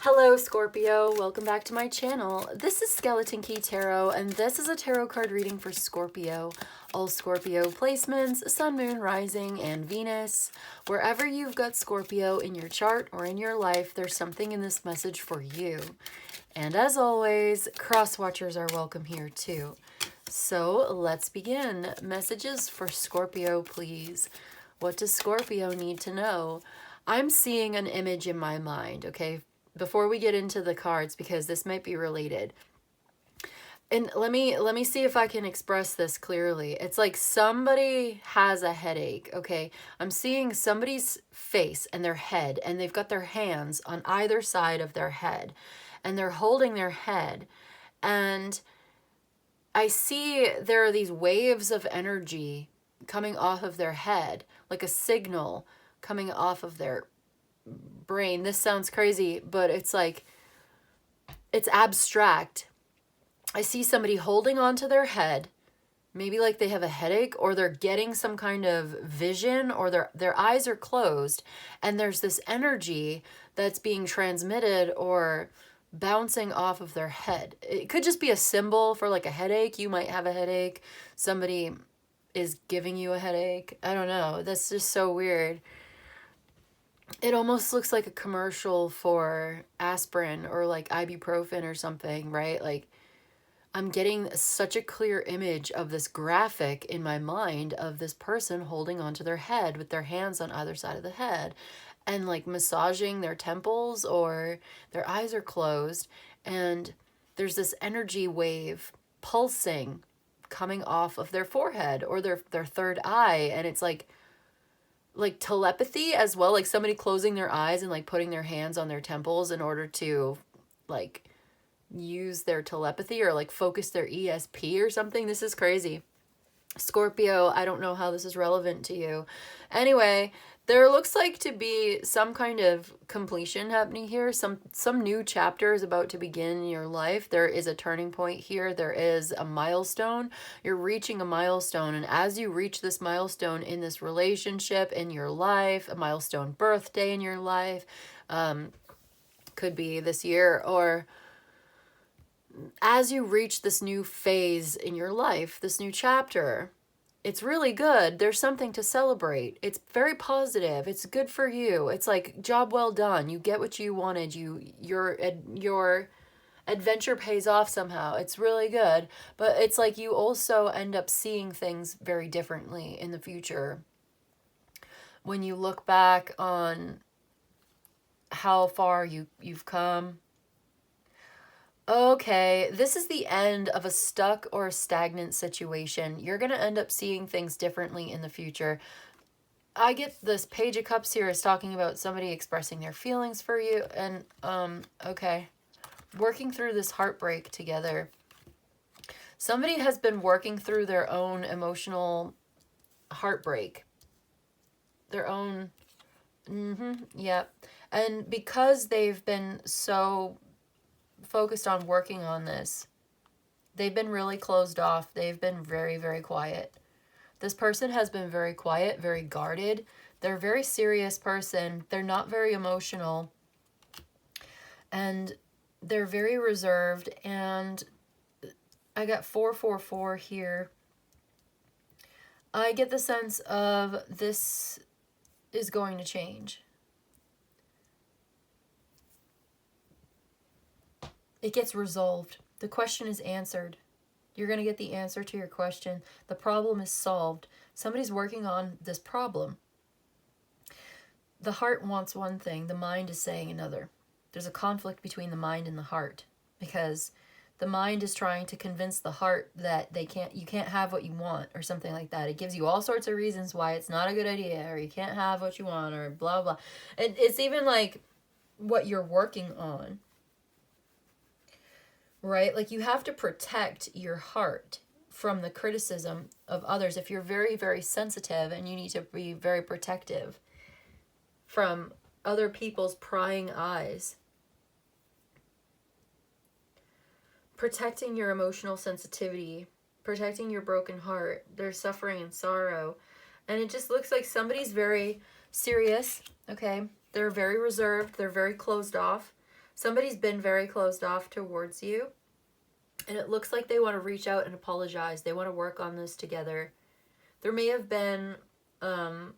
Hello Scorpio, welcome back to my channel. This is Skeleton Key Tarot and this is a tarot card reading for Scorpio. All Scorpio placements, Sun, Moon, Rising, and Venus. Wherever you've got Scorpio in your chart or in your life, there's something in this message for you. And as always, cross watchers are welcome here too. So let's begin. Messages for Scorpio, please. What does Scorpio need to know? I'm seeing an image in my mind, okay? Before we get into the cards, because this might be related. And let me see if I can express this clearly. It's like somebody has a headache, okay? I'm seeing somebody's face and their head, and they've got their hands on either side of their head, and they're holding their head. And I see there are these waves of energy coming off of their head, like a signal coming off of their brain. This sounds crazy, but it's like, it's abstract. I see somebody holding onto their head, maybe like they have a headache, or they're getting some kind of vision, or their eyes are closed, and there's this energy that's being transmitted or bouncing off of their head. It could just be a symbol for like a headache. You might have a headache. Somebody is giving you a headache. I don't know. That's just so weird. It almost looks like a commercial for aspirin or like ibuprofen or something, right? Like, I'm getting such a clear image of this graphic in my mind of this person holding onto their head with their hands on either side of the head and like massaging their temples, or their eyes are closed and there's this energy wave pulsing coming off of their forehead or their third eye, and it's like telepathy as well, like somebody closing their eyes and like putting their hands on their temples in order to like use their telepathy or like focus their ESP or something. This is crazy. Scorpio, I don't know how this is relevant to you. Anyway, there looks like to be some kind of completion happening here. Some new chapter is about to begin in your life. There is a turning point here. There is a milestone. You're reaching a milestone, and as you reach this milestone in this relationship, in your life, a milestone birthday in your life, could be this year, or as you reach this new phase in your life, this new chapter, it's really good. There's something to celebrate. It's very positive. It's good for you. It's like, job well done. You get what you wanted. Your adventure pays off somehow. It's really good. But it's like you also end up seeing things very differently in the future. When you look back on how far you've come. Okay, this is the end of a stuck or a stagnant situation. You're going to end up seeing things differently in the future. I get this Page of Cups here is talking about somebody expressing their feelings for you. And, okay, working through this heartbreak together. Somebody has been working through their own emotional heartbreak. Their own, yeah. And because they've been so focused on working on this, they've been really closed off. They've been very, very quiet. This person has been very quiet, very guarded. They're a very serious person. They're not very emotional, and they're very reserved. And I got 444 here. I get the sense of this is going to change. It gets resolved. The question is answered. You're going to get the answer to your question. The problem is solved. Somebody's working on this problem. The heart wants one thing. The mind is saying another. There's a conflict between the mind and the heart, because the mind is trying to convince the heart that you can't have what you want, or something like that. It gives you all sorts of reasons why it's not a good idea, or you can't have what you want, or blah, blah. And it's even like what you're working on. Right? Like, you have to protect your heart from the criticism of others if you're very, very sensitive, and you need to be very protective from other people's prying eyes. Protecting your emotional sensitivity, protecting your broken heart. There's suffering and sorrow. And it just looks like somebody's very serious, okay? They're very reserved. They're very closed off. Somebody's been very closed off towards you, and it looks like they want to reach out and apologize. They want to work on this together. There may have been some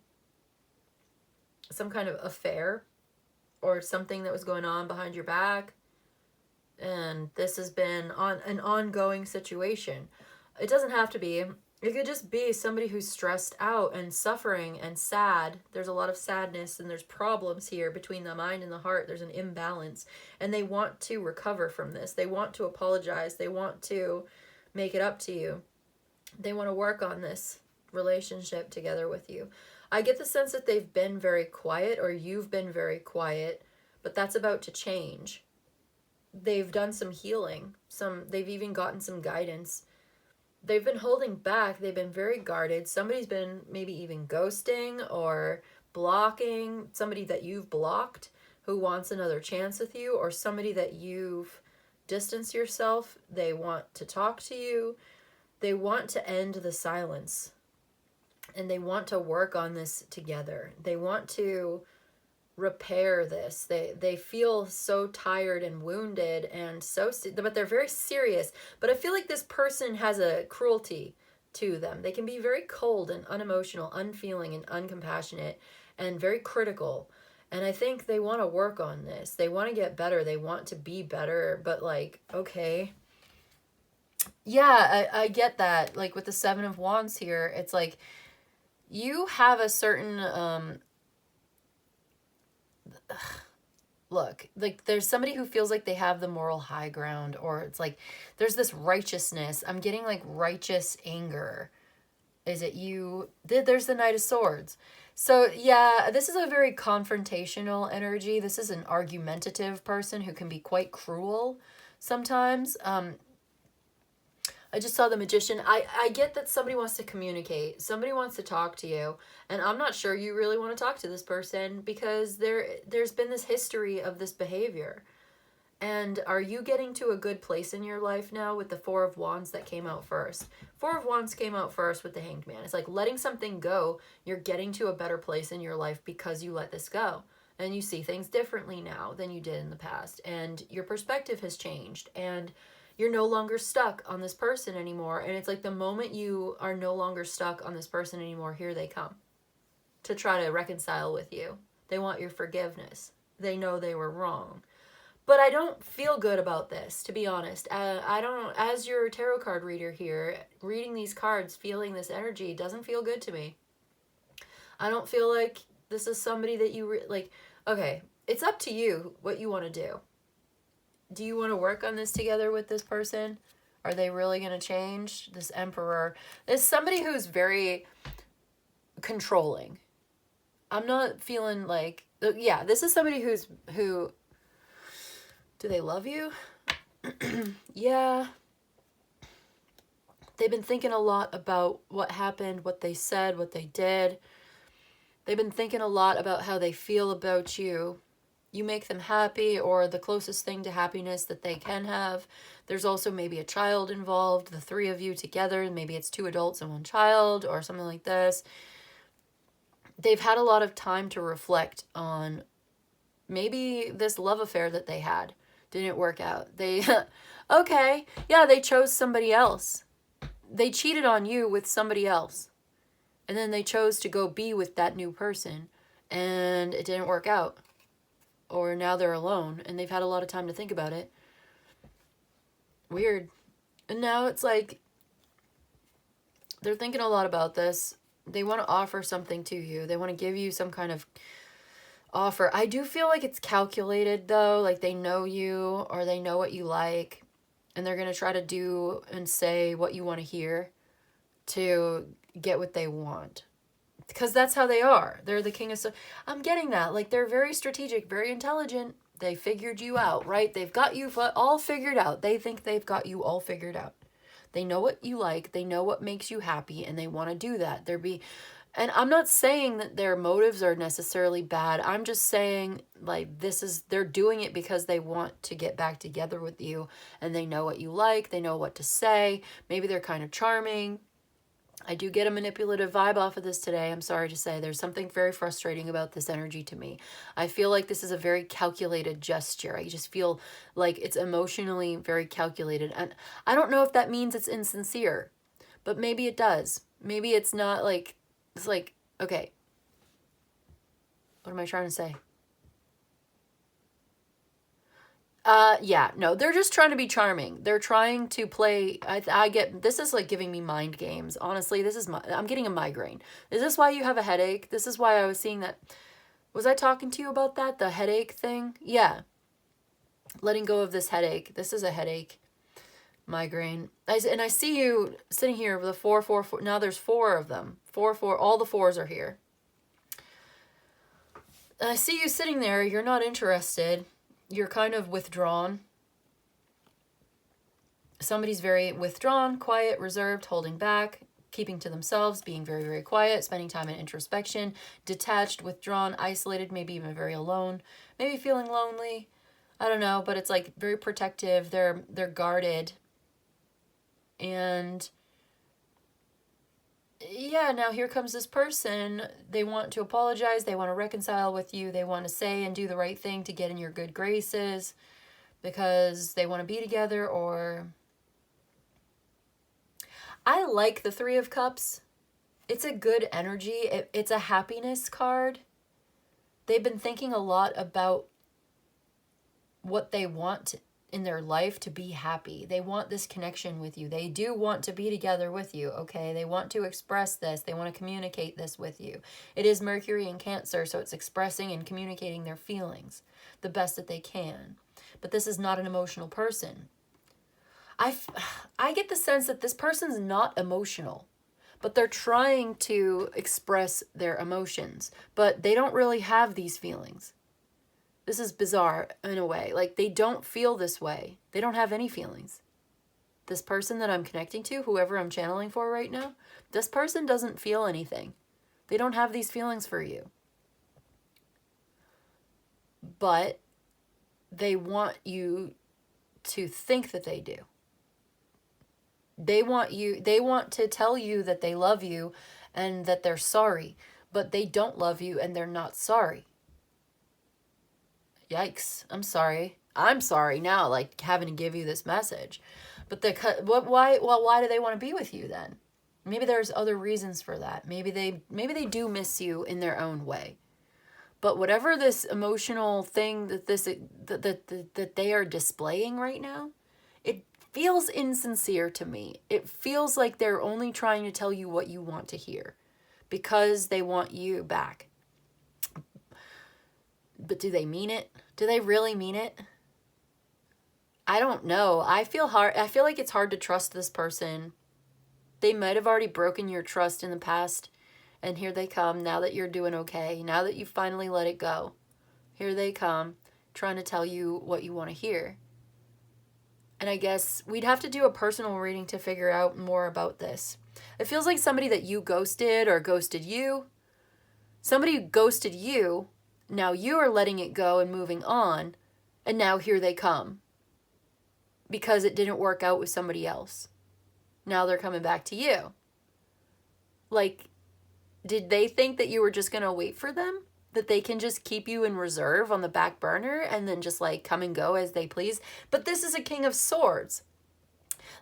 kind of affair or something that was going on behind your back, and this has been an ongoing situation. It doesn't have to be. It could just be somebody who's stressed out and suffering and sad. There's a lot of sadness and there's problems here between the mind and the heart. There's an imbalance, and they want to recover from this. They want to apologize. They want to make it up to you. They want to work on this relationship together with you. I get the sense that they've been very quiet, or you've been very quiet, but that's about to change. They've done some healing. They've even gotten some guidance. They've been holding back. They've been very guarded. Somebody's been maybe even ghosting or blocking, somebody that you've blocked who wants another chance with you, or somebody that you've distanced yourself. They want to talk to you. They want to end the silence, and they want to work on this together. They want to repair this. They feel so tired and wounded and but they're very serious. But I feel like this person has a cruelty to them. They can be very cold and unemotional, unfeeling and uncompassionate and very critical. And I think they want to work on this. They want to get better. They want to be better. But like, okay. Yeah, I get that. Like with the Seven of Wands here, it's like you have a certain look, like there's somebody who feels like they have the moral high ground, or it's like there's this righteousness. I'm getting like righteous anger. Is it you? There's the Knight of Swords. So yeah, this is a very confrontational energy. This is an argumentative person who can be quite cruel sometimes. I just saw the Magician. I get that somebody wants to communicate. Somebody wants to talk to you. And I'm not sure you really want to talk to this person because there's been this history of this behavior. And are you getting to a good place in your life now with the Four of Wands that came out first? Four of Wands came out first with the Hanged Man. It's like letting something go. You're getting to a better place in your life because you let this go. And you see things differently now than you did in the past. And your perspective has changed. And you're no longer stuck on this person anymore. And it's like the moment you are no longer stuck on this person anymore, here they come to try to reconcile with you. They want your forgiveness. They know they were wrong. But I don't feel good about this, to be honest. I don't, as your tarot card reader here, reading these cards, feeling this energy doesn't feel good to me. I don't feel like this is somebody that you, like, okay, it's up to you what you want to do. Do you want to work on this together with this person? Are they really going to change? This Emperor is somebody who's very controlling. I'm not feeling like, yeah, this is somebody who, do they love you? Yeah. They've been thinking a lot about what happened, what they said, what they did. They've been thinking a lot about how they feel about you. You make them happy, or the closest thing to happiness that they can have. There's also maybe a child involved, the three of you together. Maybe it's 2 adults and 1 child or something like this. They've had a lot of time to reflect on maybe this love affair that they had didn't work out. They, okay, yeah, they chose somebody else. They cheated on you with somebody else. And then they chose to go be with that new person. And it didn't work out. Or now they're alone and they've had a lot of time to think about it. Weird. And now it's like they're thinking a lot about this. They want to offer something to you. They want to give you some kind of offer. I do feel like it's calculated though. Like they know you, or they know what you like, and they're going to try to do and say what you want to hear to get what they want. Because that's how they are. They're the king of... I'm getting that. Like, they're very strategic, very intelligent. They figured you out, right? They've got you all figured out. They think they've got you all figured out. They know what you like. They know what makes you happy, and they want to do that. And I'm not saying that their motives are necessarily bad. I'm just saying, like, they're doing it because they want to get back together with you, and they know what you like. They know what to say. Maybe they're kind of charming. I do get a manipulative vibe off of this today. I'm sorry to say there's something very frustrating about this energy to me. I feel like this is a very calculated gesture. I just feel like it's emotionally very calculated. And I don't know if that means it's insincere, but maybe it does. Maybe it's not like, it's like, okay, what am I trying to say? Yeah, no, they're just trying to be charming. They're trying to play. I get, this is like giving me mind games. Honestly, this is I'm getting a migraine. Is this why you have a headache? This is why I was seeing that. Was I talking to you about that? The headache thing? Yeah. Letting go of this headache. This is a headache. Migraine. And I see you sitting here with a 4, 4, 4. Now there's 4 of them. 4, 4. All the 4s are here. And I see you sitting there. You're not interested. You're kind of withdrawn. Somebody's very withdrawn, quiet, reserved, holding back, keeping to themselves, being very, very quiet, spending time in introspection, detached, withdrawn, isolated, maybe even very alone, maybe feeling lonely. I don't know, but it's like very protective. They're guarded. And yeah, now here comes this person. They want to apologize. They want to reconcile with you. They want to say and do the right thing to get in your good graces because they want to be together. Or I like the 3 of Cups. It's a good energy. It's a happiness card. They've been thinking a lot about what they want in their life to be happy. They want this connection with you. They do want to be together with you, okay? They want to express this. They want to communicate this with you. It is Mercury in Cancer, so it's expressing and communicating their feelings the best that they can. But this is not an emotional person. I get the sense that this person's not emotional, but they're trying to express their emotions, but they don't really have these feelings. This is bizarre in a way. Like, they don't feel this way. They don't have any feelings. This person that I'm connecting to, whoever I'm channeling for right now, this person doesn't feel anything. They don't have these feelings for you. But they want you to think that they do. They want to tell you that they love you and that they're sorry, but they don't love you and they're not sorry. Yikes. I'm sorry. I'm sorry now, like, having to give you this message. But why do they want to be with you then? Maybe there's other reasons for that. Maybe they do miss you in their own way. But whatever this emotional thing that they are displaying right now, it feels insincere to me. It feels like they're only trying to tell you what you want to hear because they want you back. But do they mean it? Do they really mean it? I don't know. I feel like it's hard to trust this person. They might have already broken your trust in the past, and here they come now that you're doing okay. Now that you finally let it go. Here they come, trying to tell you what you want to hear. And I guess we'd have to do a personal reading to figure out more about this. It feels like somebody that you ghosted or ghosted you. Somebody ghosted you. Now you are letting it go and moving on, and now here they come because it didn't work out with somebody else. Now they're coming back to you. Like, did they think that you were just going to wait for them? That they can just keep you in reserve on the back burner and then just like come and go as they please? But this is a King of Swords.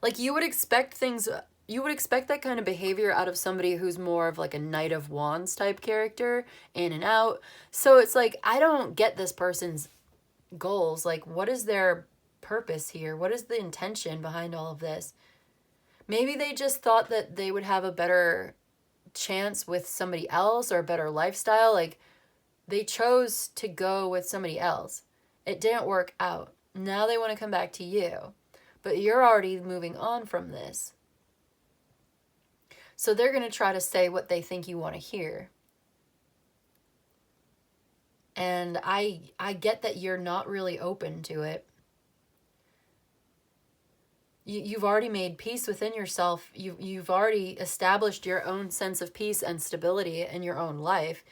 Like, you would expect that kind of behavior out of somebody who's more of like a Knight of Wands type character, in and out. So it's like, I don't get this person's goals. Like, what is their purpose here? What is the intention behind all of this? Maybe they just thought that they would have a better chance with somebody else or a better lifestyle. Like, they chose to go with somebody else. It didn't work out. Now they want to come back to you. But you're already moving on from this. So they're going to try to say what they think you want to hear. And I get that you're not really open to it. You've already made peace within yourself. You've already established your own sense of peace and stability in your own life.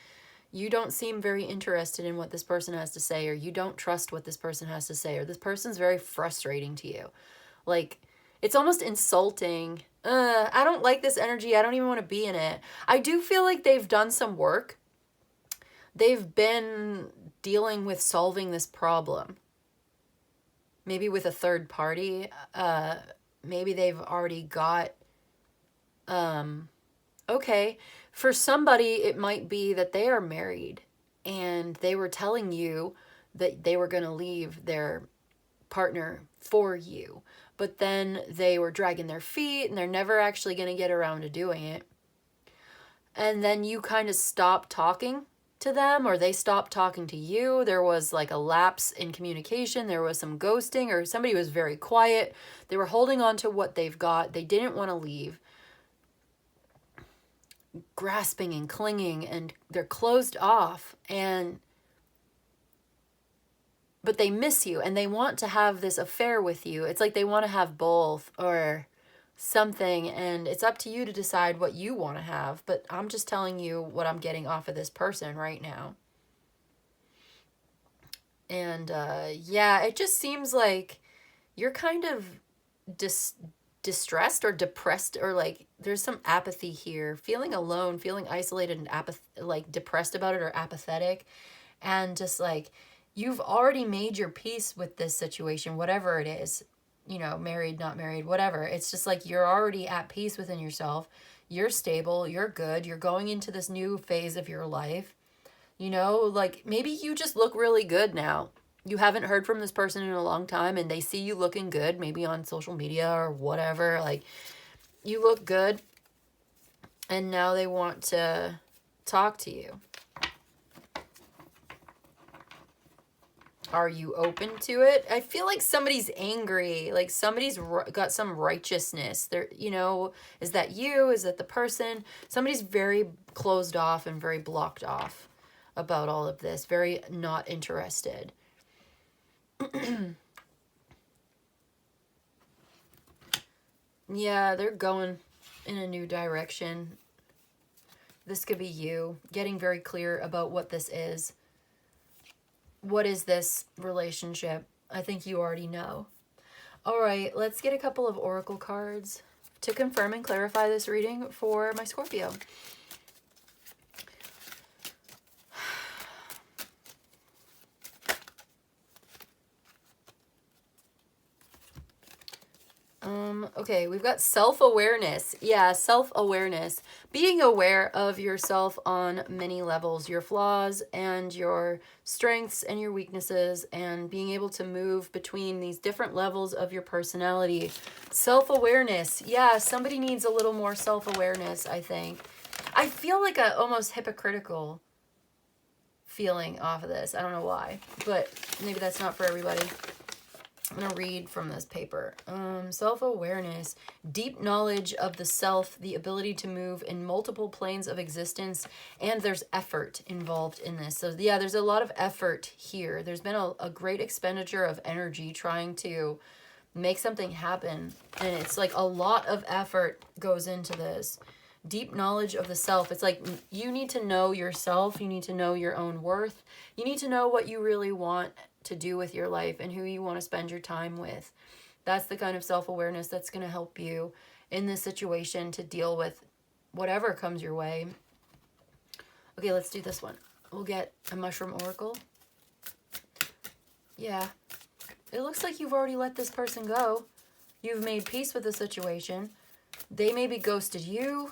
You don't seem very interested in what this person has to say, or you don't trust what this person has to say, or this person's very frustrating to you. Like, it's almost insulting I don't like this energy. I don't even want to be in it. I do feel like they've done some work. They've been dealing with solving this problem. Maybe with a third party. Maybe they've already got, okay. For somebody, it might be that they are married and they were telling you that they were going to leave their partner for you. But then they were dragging their feet and they're never actually going to get around to doing it. And then you kind of stop talking to them, or they stopped talking to you. There was like a lapse in communication. There was some ghosting, or somebody was very quiet. They were holding on to what they've got. They didn't want to leave. Grasping and clinging, and they're closed off, but they miss you and they want to have this affair with you. It's like they want to have both or something, and it's up to you to decide what you want to have. But I'm just telling you what I'm getting off of this person right now. And yeah, it just seems like you're kind of distressed or depressed, or like there's some apathy here, feeling alone, feeling isolated and like depressed about it or apathetic, and just like you've already made your peace with this situation, whatever it is, you know, married, not married, whatever. It's just like you're already at peace within yourself. You're stable, you're good, you're going into this new phase of your life. You know, like maybe you just look really good now. You haven't heard from this person in a long time and they see you looking good, maybe on social media or whatever. Like, you look good and now they want to talk to you. Are you open to it? I feel like somebody's angry, like somebody's got some righteousness. There, you know, is that you? Is that the person? Somebody's very closed off and very blocked off about all of this, very not interested. Yeah, they're going in a new direction. This could be you getting very clear about what this is. What is this relationship? I think you already know. All right, let's get a couple of oracle cards to confirm and clarify this reading for my Scorpio. Okay, we've got self-awareness. Yeah, self-awareness. Being aware of yourself on many levels, your flaws and your strengths and your weaknesses, and being able to move between these different levels of your personality. Self-awareness. Yeah, somebody needs a little more self-awareness, I think. I feel like a almost hypocritical feeling off of this. I don't know why, but maybe that's not for everybody. I'm going to read from this paper. Self-awareness, deep knowledge of the self, the ability to move in multiple planes of existence, and there's effort involved in this. So yeah, there's a lot of effort here. There's been a great expenditure of energy trying to make something happen, and it's like a lot of effort goes into this. Deep knowledge of the self. It's like you need to know yourself. You need to know your own worth. You need to know what you really want to do with your life and who you want to spend your time with. That's the kind of self-awareness that's going to help you in this situation to deal with whatever comes your way. Okay, let's do this one. We'll get a mushroom oracle. Yeah. It looks like you've already let this person go. You've made peace with the situation. They maybe ghosted you,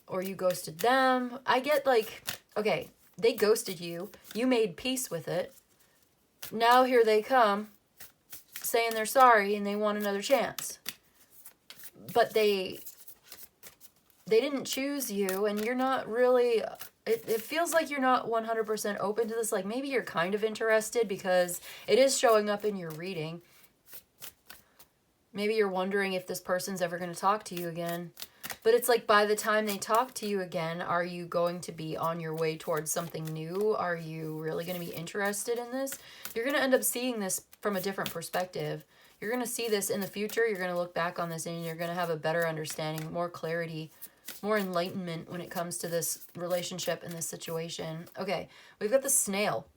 or you ghosted them. I get like, okay, they ghosted you. You made peace with it. Now here they come saying they're sorry and they want another chance. But they didn't choose you, and you're not really, it feels like you're not 100% open to this. Like maybe you're kind of interested because it is showing up in your reading. Maybe you're wondering if this person's ever going to talk to you again. But it's like by the time they talk to you again, are you going to be on your way towards something new? Are you really going to be interested in this? You're going to end up seeing this from a different perspective. You're going to see this in the future. You're going to look back on this and you're going to have a better understanding, more clarity, more enlightenment when it comes to this relationship and this situation. Okay, we've got the snail.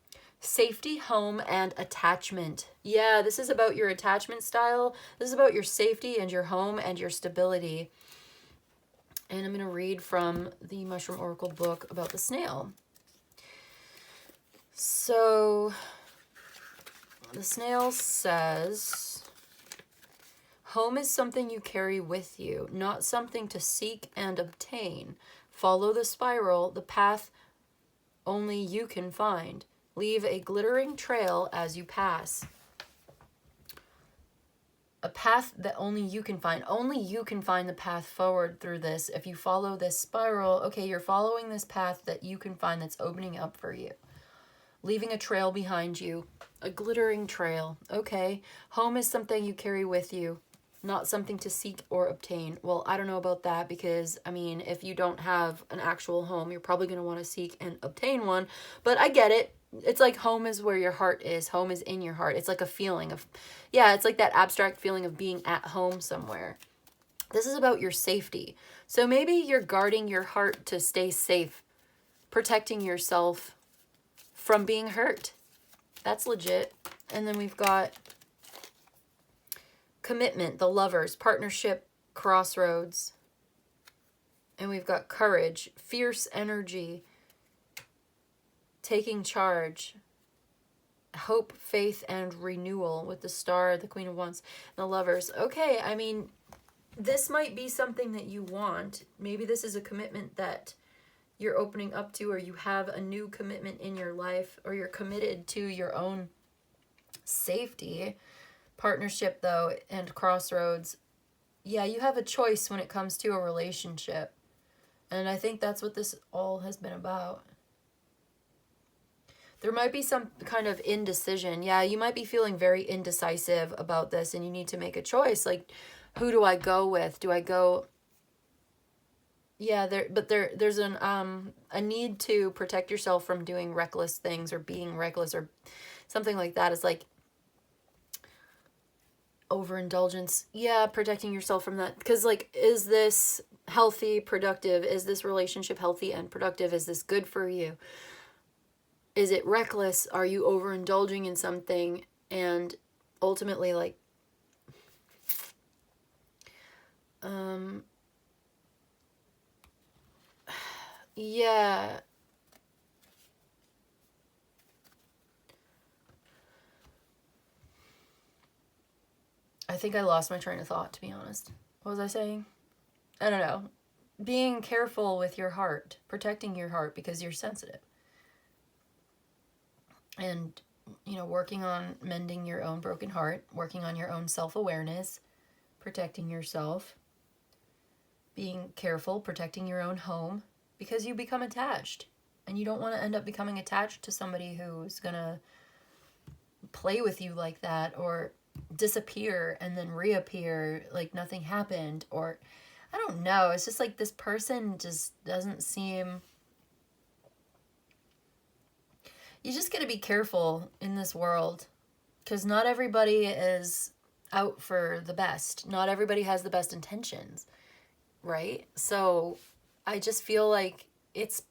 Safety, home, and attachment. Yeah, this is about your attachment style. This is about your safety and your home and your stability. And I'm going to read from the Mushroom Oracle book about the snail. So the snail says, home is something you carry with you, not something to seek and obtain. Follow the spiral, the path only you can find. Leave a glittering trail as you pass. A path that only you can find. Only you can find the path forward through this. If you follow this spiral, okay, you're following this path that you can find that's opening up for you. Leaving a trail behind you. A glittering trail. Okay. Home is something you carry with you, not something to seek or obtain. Well, I don't know about that because, I mean, if you don't have an actual home, you're probably going to want to seek and obtain one. But I get it. It's like home is where your heart is. Home is in your heart. It's like a feeling of, yeah, it's like that abstract feeling of being at home somewhere. This is about your safety. So maybe you're guarding your heart to stay safe, protecting yourself from being hurt. That's legit. And then we've got commitment, the lovers, partnership, crossroads. And we've got courage, fierce energy, taking charge, hope, faith, and renewal with the star, the Queen of Wands, and the lovers. Okay, I mean, this might be something that you want. Maybe this is a commitment that you're opening up to, or you have a new commitment in your life, or you're committed to your own safety. Partnership, though, and crossroads. Yeah, you have a choice when it comes to a relationship. And I think that's what this all has been about. There might be some kind of indecision. Yeah, you might be feeling very indecisive about this, and you need to make a choice. Like, who do I go with? Do I go... Yeah, there's a need to protect yourself from doing reckless things or being reckless or something like that. It's like overindulgence. Yeah, protecting yourself from that. Because, like, is this healthy, productive? Is this relationship healthy and productive? Is this good for you? Is it reckless? Are you overindulging in something? And ultimately, like, yeah. I think I lost my train of thought, to be honest. What was I saying? I don't know. Being careful with your heart, protecting your heart because you're sensitive. And, you know, working on mending your own broken heart, working on your own self-awareness, protecting yourself, being careful, protecting your own home, because you become attached. And you don't want to end up becoming attached to somebody who's going to play with you like that, or disappear and then reappear like nothing happened, or I don't know. It's just like this person just doesn't seem... You just got to be careful in this world, because not everybody is out for the best. Not everybody has the best intentions, right? So I just feel like it's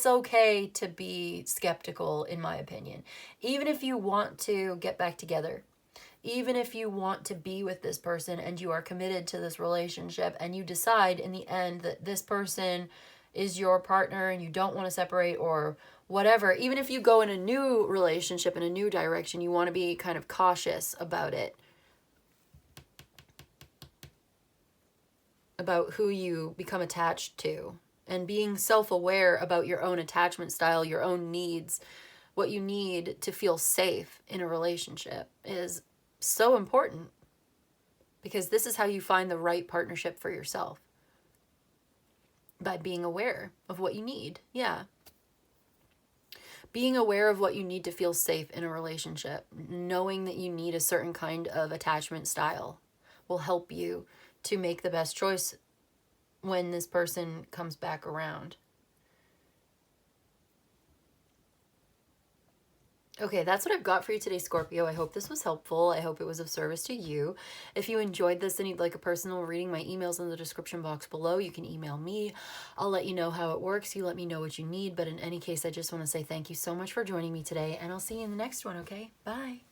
okay to be skeptical, in my opinion. Even if you want to get back together, even if you want to be with this person and you are committed to this relationship and you decide in the end that this person is your partner and you don't want to separate or whatever, even if you go in a new relationship, in a new direction, you want to be kind of cautious about it. About who you become attached to. And being self-aware about your own attachment style, your own needs, what you need to feel safe in a relationship is so important. Because this is how you find the right partnership for yourself. By being aware of what you need. Yeah. Being aware of what you need to feel safe in a relationship. Knowing that you need a certain kind of attachment style will help you to make the best choice when this person comes back around. Okay, that's what I've got for you today, Scorpio. I hope this was helpful. I hope it was of service to you. If you enjoyed this and you'd like a personal reading, my email's in the description box below. You can email me. I'll let you know how it works. You let me know what you need. But in any case, I just want to say thank you so much for joining me today, and I'll see you in the next one, okay? Bye.